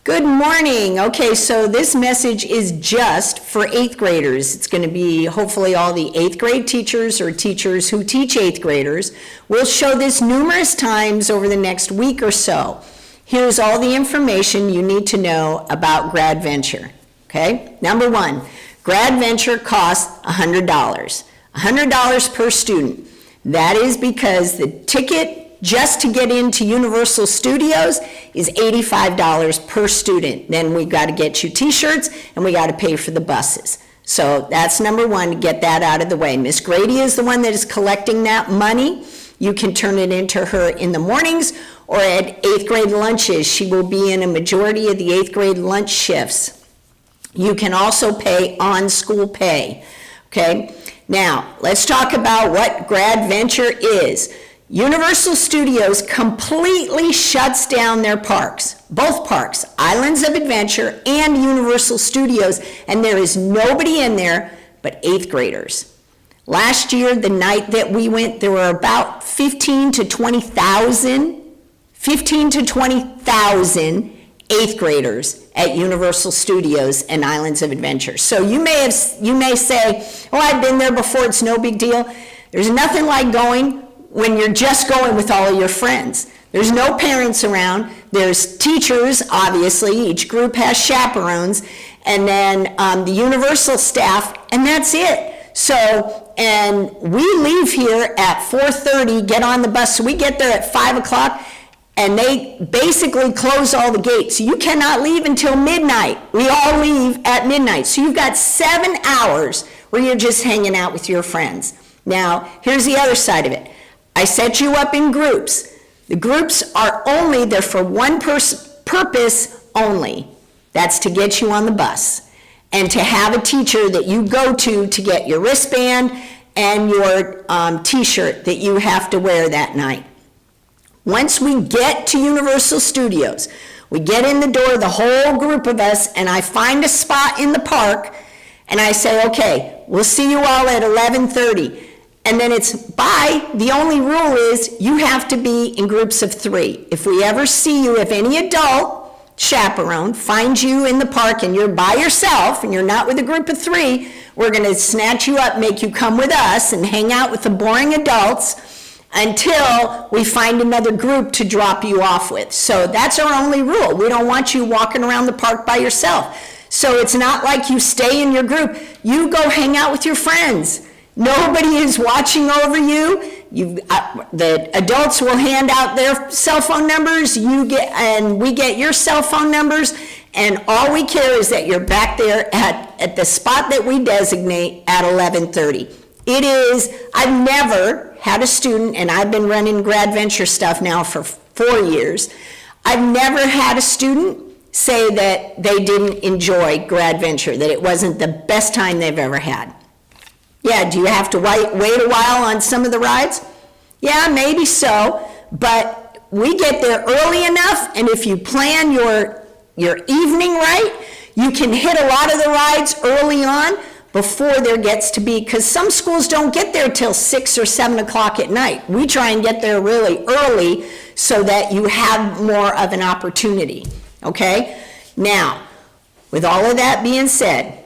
Good morning. Okay, so this message is just for 8th graders. It's going to be hopefully all the 8th grade teachers or teachers who teach 8th graders. We'll show this numerous times over the next week or so. Here's all the information you need to know about Grad-Venture. Okay, number one, Grad-Venture costs $100. $100 per student. That is because the ticket just to get into Universal Studios is $85 per student. Then we got to get you t-shirts and we got to pay for the buses. So that's number one, to get that out of the way. Miss Grady is the one that is collecting that money. You can turn it into her in the mornings or at 8th grade lunches. She will be in a majority of the 8th grade lunch shifts. You can also pay on school pay, okay? Now, let's talk about what Grad-Venture is. Universal Studios completely shuts down their parks, both parks, Islands of Adventure and Universal Studios, and there is nobody in there but 8th graders. Last year, the night that we went, there were about 15 to 20,000 8th graders at Universal Studios and Islands of Adventure. So you may say, oh, I've been there before, it's no big deal. There's nothing like going when you're just going with all of your friends. There's no parents around. There's teachers, obviously. Each group has chaperones. And then the Universal staff, and that's it. So, and we leave here at 4:30, get on the bus. So we get there at 5 o'clock, and they basically close all the gates. So you cannot leave until midnight. We all leave at midnight. So you've got 7 hours where you're just hanging out with your friends. Now, here's the other side of it. I set you up in groups. The groups are only there for one purpose only. That's to get you on the bus and to have a teacher that you go to get your wristband and your t-shirt that you have to wear that night. Once we get to Universal Studios, we get in the door, the whole group of us, and I find a spot in the park, and I say, okay, we'll see you all at 11:30. And then it's bye. The only rule is you have to be in groups of 3. If we ever see you, if any adult chaperone finds you in the park and you're by yourself and you're not with a group of 3, we're going to snatch you up, make you come with us and hang out with the boring adults until we find another group to drop you off with. So that's our only rule. We don't want you walking around the park by yourself. So it's not like you stay in your group. You go hang out with your friends. Nobody is watching over you. The adults will hand out their cell phone numbers, and we get your cell phone numbers, and all we care is that you're back there at the spot that we designate at 11:30. It is, I've never had a student, and I've been running Grad-Venture stuff now for 4 years, I've never had a student say that they didn't enjoy Grad-Venture, that it wasn't the best time they've ever had. Yeah, do you have to wait a while on some of the rides? Yeah, maybe so, but we get there early enough, and if you plan your evening right, you can hit a lot of the rides early on before there gets to be, because some schools don't get there till 6 or 7 o'clock at night. We try and get there really early so that you have more of an opportunity, okay? Now, with all of that being said,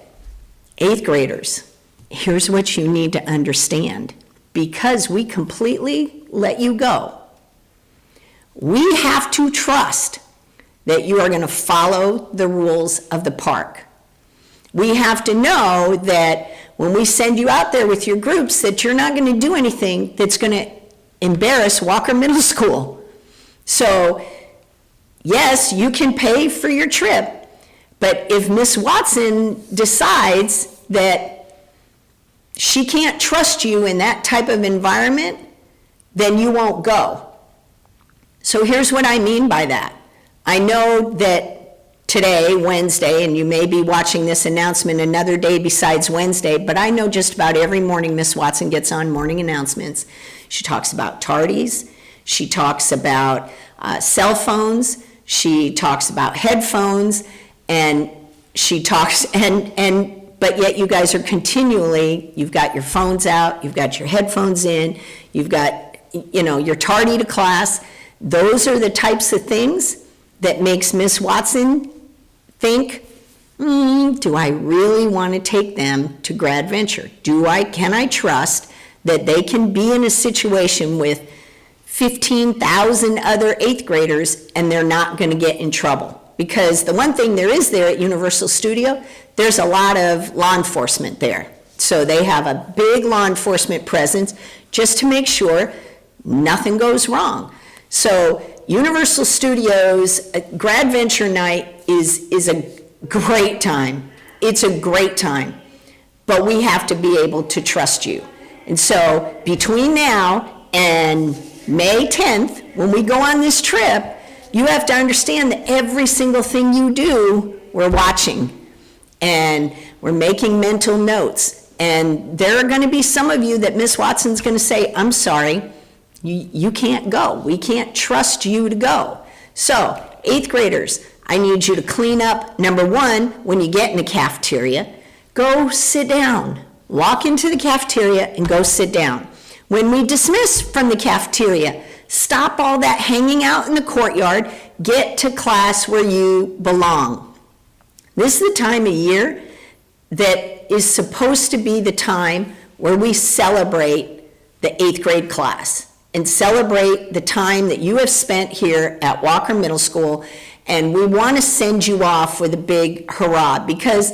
8th graders, here's what you need to understand. Because we completely let you go, we have to trust that you are going to follow the rules of the park. We have to know that when we send you out there with your groups that you're not going to do anything that's going to embarrass Walker Middle School. So, yes, you can pay for your trip, but if Miss Watson decides that she can't trust you in that type of environment, then you won't go. So here's what I mean by that. I know that today, Wednesday, and you may be watching this announcement another day besides Wednesday, but I know just about every morning Miss Watson gets on morning announcements. She talks about tardies. She talks about cell phones. She talks about headphones, and she talks, but yet you guys are continually, you've got your phones out, you've got your headphones in, you've got, you're tardy to class. Those are the types of things that makes Miss Watson think, do I really want to take them to Grad-Venture? Can I trust that they can be in a situation with 15,000 other 8th graders and they're not going to get in trouble? Because the one thing there is there at Universal Studio, there's a lot of law enforcement there. So they have a big law enforcement presence just to make sure nothing goes wrong. So Universal Studios Grad-Venture night is a great time. It's a great time. But we have to be able to trust you. And so between now and May 10th, when we go on this trip, you have to understand that every single thing you do, we're watching. And we're making mental notes. And there are going to be some of you that Miss Watson's going to say, I'm sorry, you can't go. We can't trust you to go. So, 8th graders, I need you to clean up. Number one, when you get in the cafeteria, go sit down. Walk into the cafeteria and go sit down. When we dismiss from the cafeteria, stop all that hanging out in the courtyard. Get to class where you belong. This is the time of year that is supposed to be the time where we celebrate the 8th grade class and celebrate the time that you have spent here at Walker Middle School. And we want to send you off with a big hurrah, because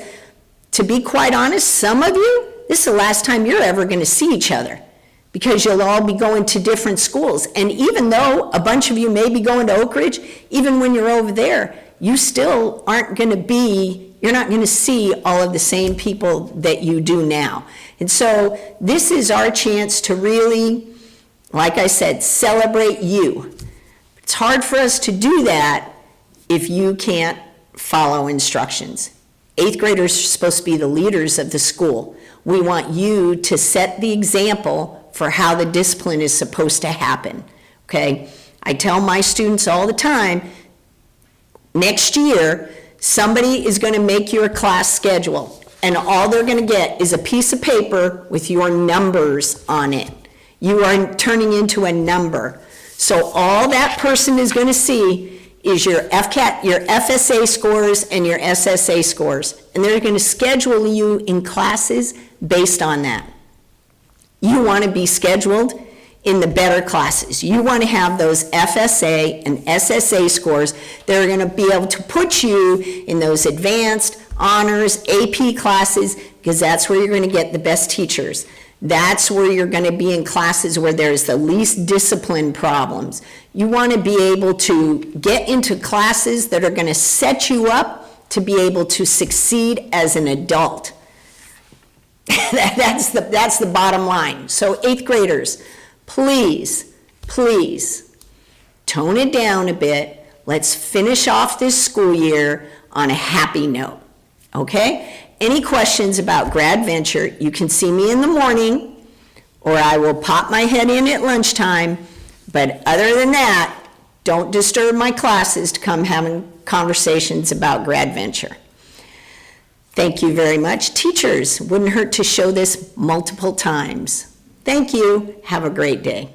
to be quite honest, some of you, this is the last time you're ever going to see each other, because you'll all be going to different schools. And even though a bunch of you may be going to Oak Ridge, even when you're over there, you still aren't going to be, you're not going to see all of the same people that you do now. And so this is our chance to really, like I said, celebrate you. It's hard for us to do that if you can't follow instructions. 8th graders are supposed to be the leaders of the school. We want you to set the example for how the discipline is supposed to happen, okay? I tell my students all the time, next year, somebody is going to make you a class schedule, and all they're going to get is a piece of paper with your numbers on it. You are turning into a number. So all that person is going to see is your FCAT, your FSA scores, and your SSA scores. And they're going to schedule you in classes based on that. You want to be scheduled in the better classes. You want to have those FSA and SSA scores that are going to be able to put you in those advanced, honors, AP classes, because that's where you're going to get the best teachers. That's where you're going to be in classes where there's the least discipline problems. You want to be able to get into classes that are going to set you up to be able to succeed as an adult. That's the bottom line. So 8th graders, please, please, tone it down a bit. Let's finish off this school year on a happy note, okay? Any questions about Grad-Venture, you can see me in the morning, or I will pop my head in at lunchtime. But other than that, don't disturb my classes to come having conversations about Grad-Venture. Thank you very much. Teachers, wouldn't hurt to show this multiple times. Thank you. Have a great day.